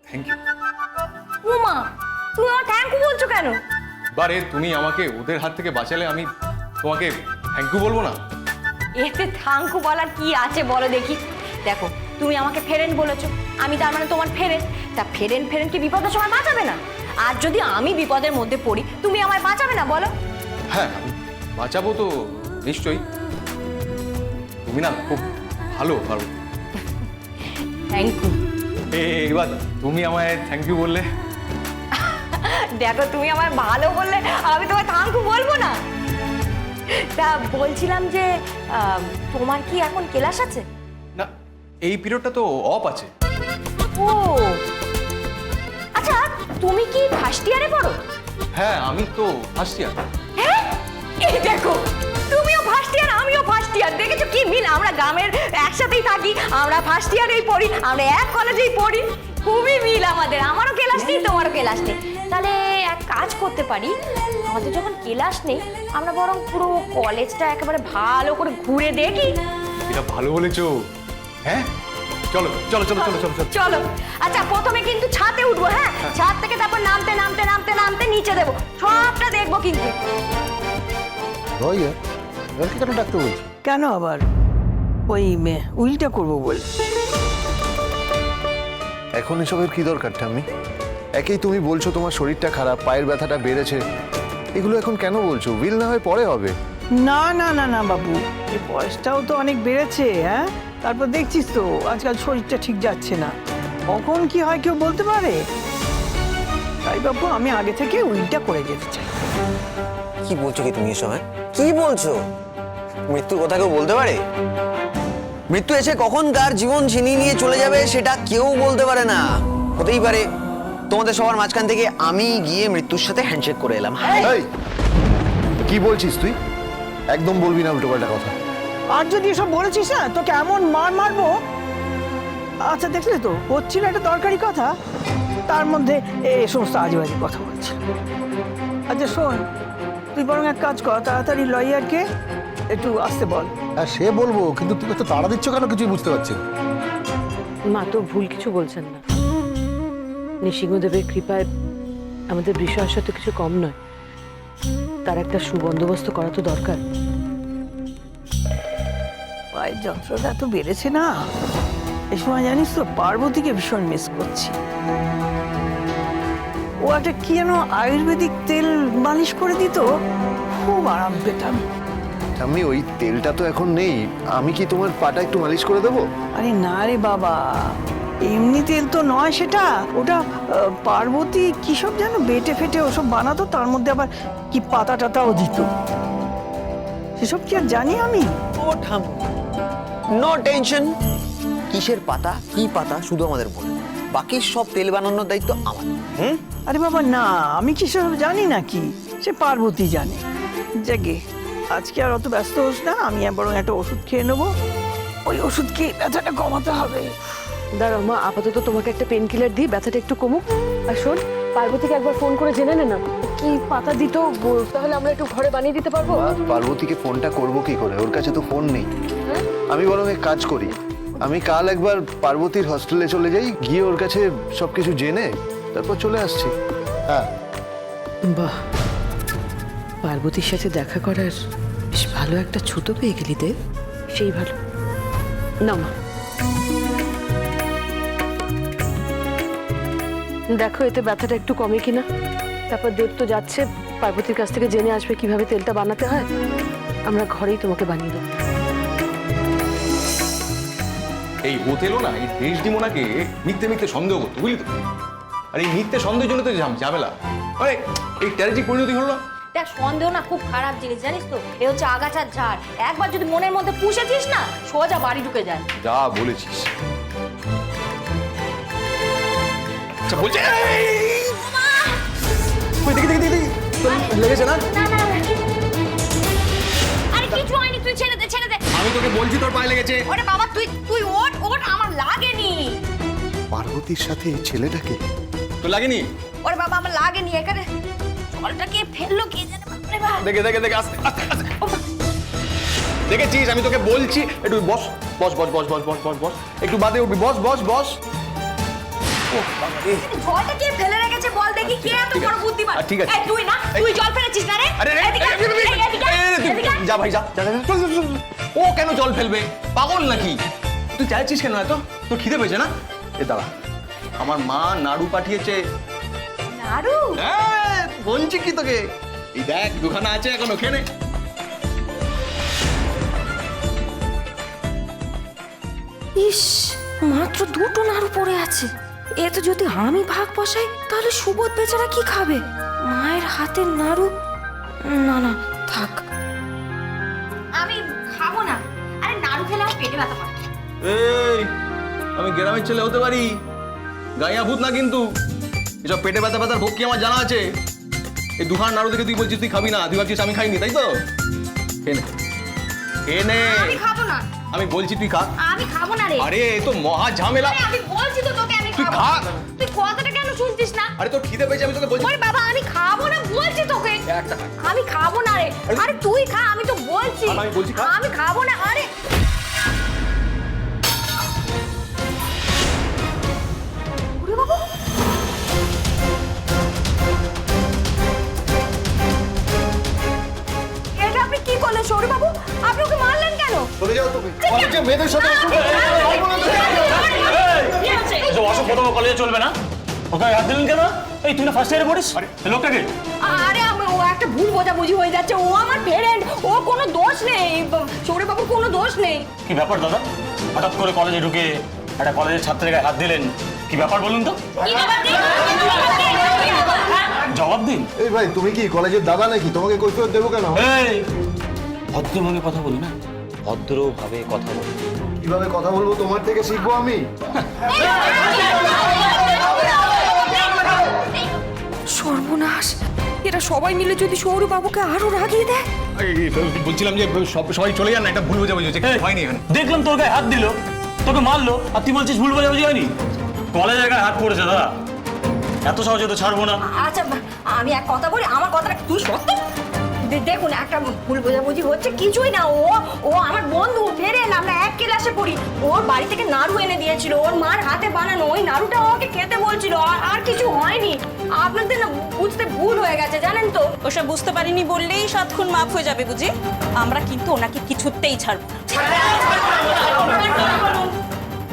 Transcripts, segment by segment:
Thank you. Uma, তুমি আমার thank you বলছো কেন? বারে তুমি আমাকে ওদের হাত থেকে বাঁচালে, আমি তোমাকে থ্যাংক ইউ বলবো না? এতে থ্যাংক ইউ বলার কি আছে বলো দেখি। দেখো, তুমি আমাকে ফেরেন বলেছো, আমি তার মানে তোমার ফেরেন। তা ফেরেন ফেরেন কি বিপদের সময় বাঁচাবে না? আর যদি আমি বিপদের মধ্যে পড়ি, তুমি আমায় বাঁচাবে না বলো? হ্যাঁ, আমি বাঁচাবো তো নিশ্চয়ই। তুমি না খুব ভালো ভালো। Thank you. এবার তুমি আমায় থ্যাংক ইউ বললে। দেখো, তুমি আমায় ভালো বললে, আমি তোমায় থ্যাংক ইউ বলবো না? তা বলছিলাম যে তোমার কি এখন ক্লাস আছে? না, এই পিরিয়ডটা তো অফ আছে। ও আচ্ছা, তুমি কি ফার্স্ট ইয়ারে পড়ো? হ্যাঁ, আমি তো ফার্স্ট ইয়ার। হ্যাঁ, এই দেখো, তুমিও ফার্স্ট ইয়ার, আমিও ফার্স্ট ইয়ার। দেখেছো কি মিল? আমরা গ্রামের একসাথেই থাকি, আমরা ফার্স্ট ইয়ারেই পড়ি, আমরা এক কলেজেই পড়ি। খুবই মিল আমাদের। আমারও ক্লাস নেই, তোমারও ক্লাস নেই। তাহলে এক কাজ করতে পারি, আমাদের যখন ক্লাস নেই, আমরা বরং পুরো কলেজটা একেবারে ভালো করে ঘুরে দেখি। এটা ভালো বলেছো। হ্যাঁ, চলো চলো চলো চলো চলো চলো। চলো। আচ্ছা, প্রথমে কিন্তু ছাদে উঠবো। হ্যাঁ, ছাদ থেকে তারপর নামতে নামতে নামতে নামতে নিচে দেবো, সবটা দেখবো কিন্তু। রয়, এবার কি কেন ডাকতে বলছো? কেন আবার? ওই উইলটা করবো বলে। এখন এসবের কি দরকার ঠাম্মি? একেই তুমি বলছো তোমার শরীরটা খারাপ, পায়ের ব্যথাটা বেড়েছে, এগুলো এখন কেন বলছো? উইল না হয় পরে হবে। না না না না বাবু, এই বয়সটাও তো অনেক বেড়েছে। হ্যাঁ, তারপর দেখছিস তো আজকাল শরীরটা ঠিক যাচ্ছে না, কখন কি হয় কেউ বলতে পারে। তাই বাবু, আমি আগে থেকে উইলটা করে যেতে চাই। কি বলছো কি তুমি এসব? কি বলছো? মৃত্যুর কথা কেউ বলতে পারে? মৃত্যু এসে কখন কার জীবন ছিনিয়ে নিয়ে চলে যাবে সেটা কেউ বলতে পারে না। হতেই পারে তোমাদের সবার মাঝখান থেকে আমি গিয়ে মৃত্যুর সাথে হ্যান্ডশেক করে এলাম। এই, কি বলছিস তুই? একদম বলবি না উল্টোপাল্টা কথা। আর যদি এসব বলেছিস না, তোকে এমন মার মারবো। আচ্ছা, দেখলে তো হচ্ছিল একটা দরকারি কথা, তার মধ্যে এই সমস্ত আজেবাজে কথা বলছে। আচ্ছা শোন, তুই বরং এক কাজ কর, তাড়াতাড়ি লয়ারকে একটু আসতে বল। হ্যাঁ, সে বলবো, কিন্তু তুমি তো তাড়া দিচ্ছ কেন কিছুই বুঝতে পারছি না। মা তো ভুল কিছু বলছেন না। নৃসিংহদেবের কৃপায় আমাদের বিষয় তো কিছু কম নয়, তার একটা সুবন্দোবস্ত করা তো দরকার। পায়ের যন্ত্রটা তো বেড়েছে না, এই সময় জানিস তো পার্বতীকে ভীষণ মিস করছি। ও একটা কি যেন আয়ুর্বেদিক তেল মালিশ করে দিত, খুব আরাম পেতাম। ঠাম্মি, ওই তেলটা তো এখন নেই, আমি কি তোমার পাটা একটু মালিশ করে দেবো? আরে না রে বাবা, এমনি তেল তো নয় সেটা, ওটা পার্বতী কিসব যেন বেটে ফেটে ওসব বানাতো, তার মধ্যে আবার কি পাতা টাতাও দিত, সেসব কি আর জানি আমি? ও ঠাম, নো টেনশন। কিসের পাতা কি পাতা শুধু আমাদের বল, বাকি সব তেল বানানোর দায়িত্ব আমার। আরে বাবা না, আমি কি সব জানি নাকি, সে পার্বতী জানে। জাগে, আজকে আর অত ব্যস্ত হোস না, আমি বরং একটা ওষুধ খেয়ে নেবো, ওই ওষুধ খেয়ে ব্যথাটা কমাতে হবে। দাঁড়াও মা, আপাতত তোমাকে একটা পেন কিলার দিই, ব্যথাটা একটু কমুক। আর শোন, পার্বতীকে একবার ফোন করে জেনে নে না কি পাতা দিত, তাহলে আমরা একটু ঘরে বানিয়ে দিতে পারবো। পার্বতীকে ফোনটা করবো কি করে? ওর কাছে তো ফোন নেই। আমি বরং এক কাজ করি, আমি কাল একবার পার্বতীর হস্টেলে চলে যাই, গিয়ে ওর কাছে সবকিছু জেনে তারপর চলে আসছি। হ্যাঁ, বাহ, পার্বতীর সাথে দেখা করার বেশ ভালো একটা ছুতো পেয়ে গেলি দেব। সেই ভালো না মা, দেখো এতে ব্যথাটা একটু কমে কিনা। তারপর দেব তো যাচ্ছে, পার্বতীর কাছ থেকে জেনে আসবে কিভাবে তেলটা বানাতে হয়, আমরা ঘরেই তোমাকে বানিয়ে দেবো। এই হোটেলও না, এই দেশ ডিমোনাকে মিথ্যে মিথ্যে সন্দেহ করতো, বুঝলি তো? আর এই মিথ্যে সন্দেহের জন্য তো ঝামেলা, মানে এই ট্র্যাজেডিক পরিণতি হলো না। দেখ, সন্দেহ না খুব খারাপ জিনিস, জানিস তো? এ হচ্ছে আগাছার ঝাড়, একবার যদি মনের মধ্যে পুষেছিস না, সোজা বাড়ি ঢুকে যায়। যা বলেছিস। আচ্ছা বলছে, লেগেছে না? না না না, আরে কিছু হয়নি, তুই ছেড়ে দে ছেড়ে দে। আমি তোকে বলছি তোর পায়ে লেগেছে। ওরে বাবা, তুই তুই ওঠ ওঠ, আমার লাগেনি। পার্বতীর সাথে এই ছেলেটাকে? তো লাগেনি? ওরে বাবা, আমার লাগেনি, এখানে জলটা কে ফেললো কে জানে। বাপরে বাপ, দেখে দেখে দেখে, আস্তে আস্তে আস্তে। দেখেছিস, আমি তোকে বলছি একটু বস বস বস বস বস বস বস বস, একটু বাদে উঠবি, বস বস বস। জলটা কে ফেলে রেখেছে বল দেখি, কে এত বড় বুদ্ধিমান? ঠিক আছে। এই তুই না, তুই জল ফেলেছিস না রে? আরে এদিকে আয়, এই এদিকে আয়, এদিকে আয়। যা ভাই যা যা, যা, যা, চল, চল, চল। ও কেন জল ফেলবে, পাগল নাকি? তুই চাইছিস কেন এত? তোর খিদে পেয়েছে না? এ দাঁড়া, আমার মা নাড়ু পাঠিয়েছে। নাড়ু? হ্যাঁ, বলছি কি তোকে, এই দেখ দুখানা আছে এখনো, খেয়ে নে। ইস, মাত্র দুটো নাড়ু পড়ে আছে। এতে যদি আমি ভাগ বসাই তাহলে সুবোধ বেচারা কি খাবে? মায়ের হাতের নাড়ু, না না থাক, আমি খাবো না। আরে নাড়ু খেলে আমার পেটে ব্যথা করে। এই, আমি গ্রামের ছেলে হতে পারি, গাইয়া ভূত না কিন্তু। এসব পেটে ব্যথা ব্যথার ভোগ কি আমার জানা আছে? এই দুখানা নাড়ু দেখে তুই বলছিস তুই খাবি না, তুই ভাবছিস আমি খাইনি, তাই তো? খেয়ে নে, খেয়ে নে। আমি খাবো না। আমি বলছি তুই খা। আমি খাবো না রে। আরে এ তো মহা ঝামেলা। আরে আমি বলছি তো তোকে আমি তুই খাবো খা। না। তুই কথাটা কেন শুনছিস না? আরে তোর খিদে পেয়েছে, আমি তোকে বলছি। ওরে বাবা, আমি খাবো না বলছি তোকে। একটা খা। আমি খাবো না রে। আরে তুই খা, আমি তো বলছি। আমি বলছি খা। আমি খাবো না। আরে ওরে বাবা, এটা আপনি কি করলেন সৌরভ বাবু? আপনি ওকে মারলেন কেন? চলে যাও তুমি, কলেজে মেয়েদের সাথে এসব এসব অসভ্যতম কলেজে চলবে না। ওকে হাত দিলেন কেন? এই তুই না ফার্স্ট ইয়ারে পড়িস? এই লোকটাকে আরে ও একটা ভুল বোঝাবুঝি হয়ে যাচ্ছে। ও আমার ফ্রেন্ড, ও কোনো দোষ নেই। সৌরভ বাবুর কোনো দোষ নেই। কি ব্যাপার দাদা? হঠাৎ করে কলেজে ঢুকে একটা কলেজের ছাত্রের গায়ে হাত দিলেন, কি ব্যাপার বলুন তো? জবাব দিন। এই ভাই, তুমি কি কলেজের দাদা নাকি? তোমাকে কৈফিয়ত দেবো কেন? এই ভদ্র মনে কথা বলি না, ভদ্রভাবে কথা বলি। কিভাবে কথা বলবো তোমার থেকে শিখবো আমি? সর্বনাশ, এরা সবাই মিলে যদি সৌরভ বাবুকে আরো রাগিয়ে দেয়। বলছিলাম যে সবাই চলে যান না, একটা ভুল বোঝাবুঝি হচ্ছে, কিছু হয়নি এখানে। দেখলাম তোর গায়ে হাত দিল, তোকে মারলো, আর তুই বলছিস ভুল বোঝাবুঝি হয়নি? কলেজের গায়ে হাত পড়েছে দাদা, এত সহজে তো ছাড়বো না। আচ্ছা, আমি এক কথা বলি, আমার কথাটা তুই সত্য। দেখুন, একটা ভুল বোঝাবুঝি হচ্ছে, কিছুই না। ও আমার বন্ধু, ফেরেন, আমরা এক ক্লাসে পড়ি। ওর বাড়ি থেকে নাড়ু এনে দিয়েছিল, ওর মার হাতে বানানো। ওই নাড়ুটা ওকে খেতে বলছিল, আর কিছু হয়নি। আপনাদের না বুঝতে ভুল হয়ে গেছে, জানেন তো। ওসব বুঝতে পারিনি বললেই 7 খুন মাফ হয়ে যাবে বুঝি? আমরা কিন্তু ওনাকে কিছুতেই ছাড়বো না।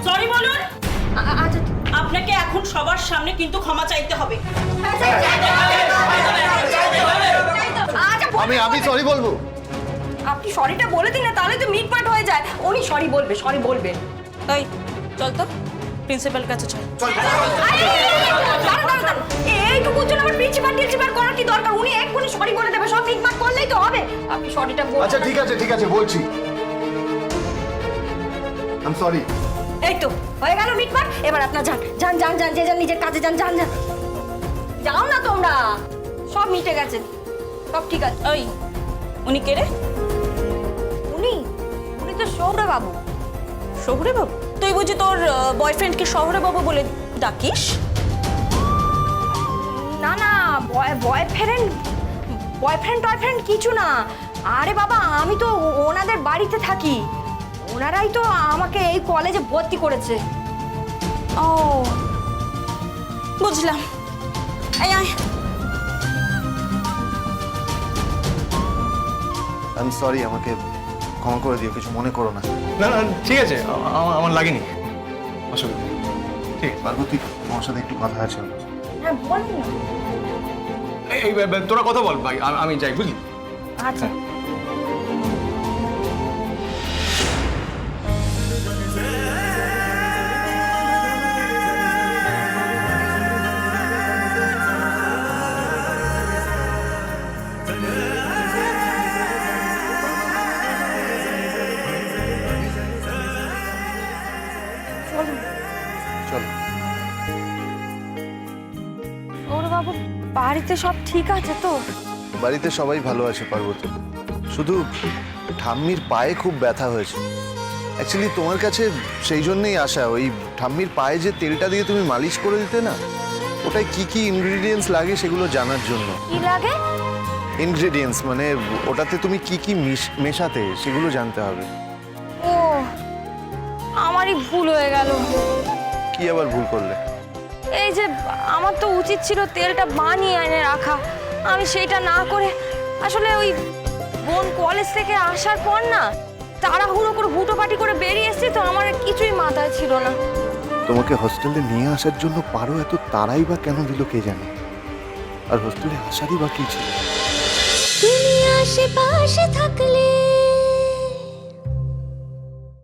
সরি বলুন। আচ্ছা, আপনাকে এখন সবার সামনে কিন্তু ক্ষমা চাইতে হবে। আমি সরি বলবো। আপনি সরিটা বলে দিন না, তাহলে তো মিটমাট হয়ে যায়। উনি সরি বলবে, সরি বলবে। তাই চল তো প্রিন্সিপাল কাছে চল। এইটুকুর জন্য আমার পিছিয়ে টিচিবার করার কি দরকার? উনি এক্ষুনি সরি বলে দেবে, সব মিটমাট করলেই তো হবে। আপনি সরিটা বলুন। আচ্ছা ঠিক আছে বলছি। I am sorry. এই তো হয়ে গেল মিটমাট। এবার আপনার যান যান যান যান, যে যান নিজের কাজে যান যান যান। যাও না তোমরা, সব মিটে গেছে, সব ঠিক আছে। ওই উনি কে রে? উনি উনি তো সৌরভ বাবু। শহুরে বাবু? তুই বুঝি তোর বয়ফ্রেন্ডকে শহুরে বাবু বলে ডাকিস? না না, বয়ফ্রেন্ড টয়ফ্রেন্ড কিছু না। আরে বাবা, আমি তো ওনাদের বাড়িতে থাকি। ওনারাই তো আমাকে এই কলেজে ভর্তি করেছে। ও বুঝলাম। এই আয়। আই এম সরি, আমাকে ক্ষমা করে দিও, কিছু মনে করো না। না না ঠিক আছে, আমার লাগেনি, অসুবিধা নেই। ঠিক আছে, পার্বতী, তোমার সাথে একটু কথা আছে। হ্যাঁ বলুন না। এই তোরা কথা বল ভাই, আমি যাই, বুঝলি? আচ্ছা, চলো। সৌরভ বাবু, বাড়িতে সব ঠিক আছে তো? বাড়িতে সবাই ভালো আছে পার্বতী, শুধু ঠাম্মির পায়ে খুব ব্যথা হয়েছে। অ্যাকচুয়ালি তোমার কাছে সেই জন্যই আসা, ওই ঠাম্মির পায়ে যে তেলটা দিয়ে তুমি মালিশ করে দিতে না, ওটায় কি কি ইনগ্রিডিয়েন্টস লাগে সেগুলো জানার জন্য। কি লাগে? ইনগ্রিডিয়েন্টস মানে ওটাতে তুমি কি কি মেশাতে সেগুলো জানতে হবে। ও, আমারই ভুল হয়ে গেল। কি আবার ভুল করলে? এই যে আমার তো উচিত ছিল তেলটা বানিয়ে এনে রাখা, আমি সেইটা না করে আসলে ওই বোন কলেজ থেকে আসার পর না তাড়াহুড়ো করে হুটোপাটি করে বেরিয়ে এসেছি, তো আমার কিছুই মাথায় ছিল না। তোমাকে হস্টেলে নিয়ে আসার জন্য পারো এত তাড়াই বা কেন দিল কে জানে, আর হোস্টেলে আসারই বা কি ছিল। তুমি আশেপাশে থাকলে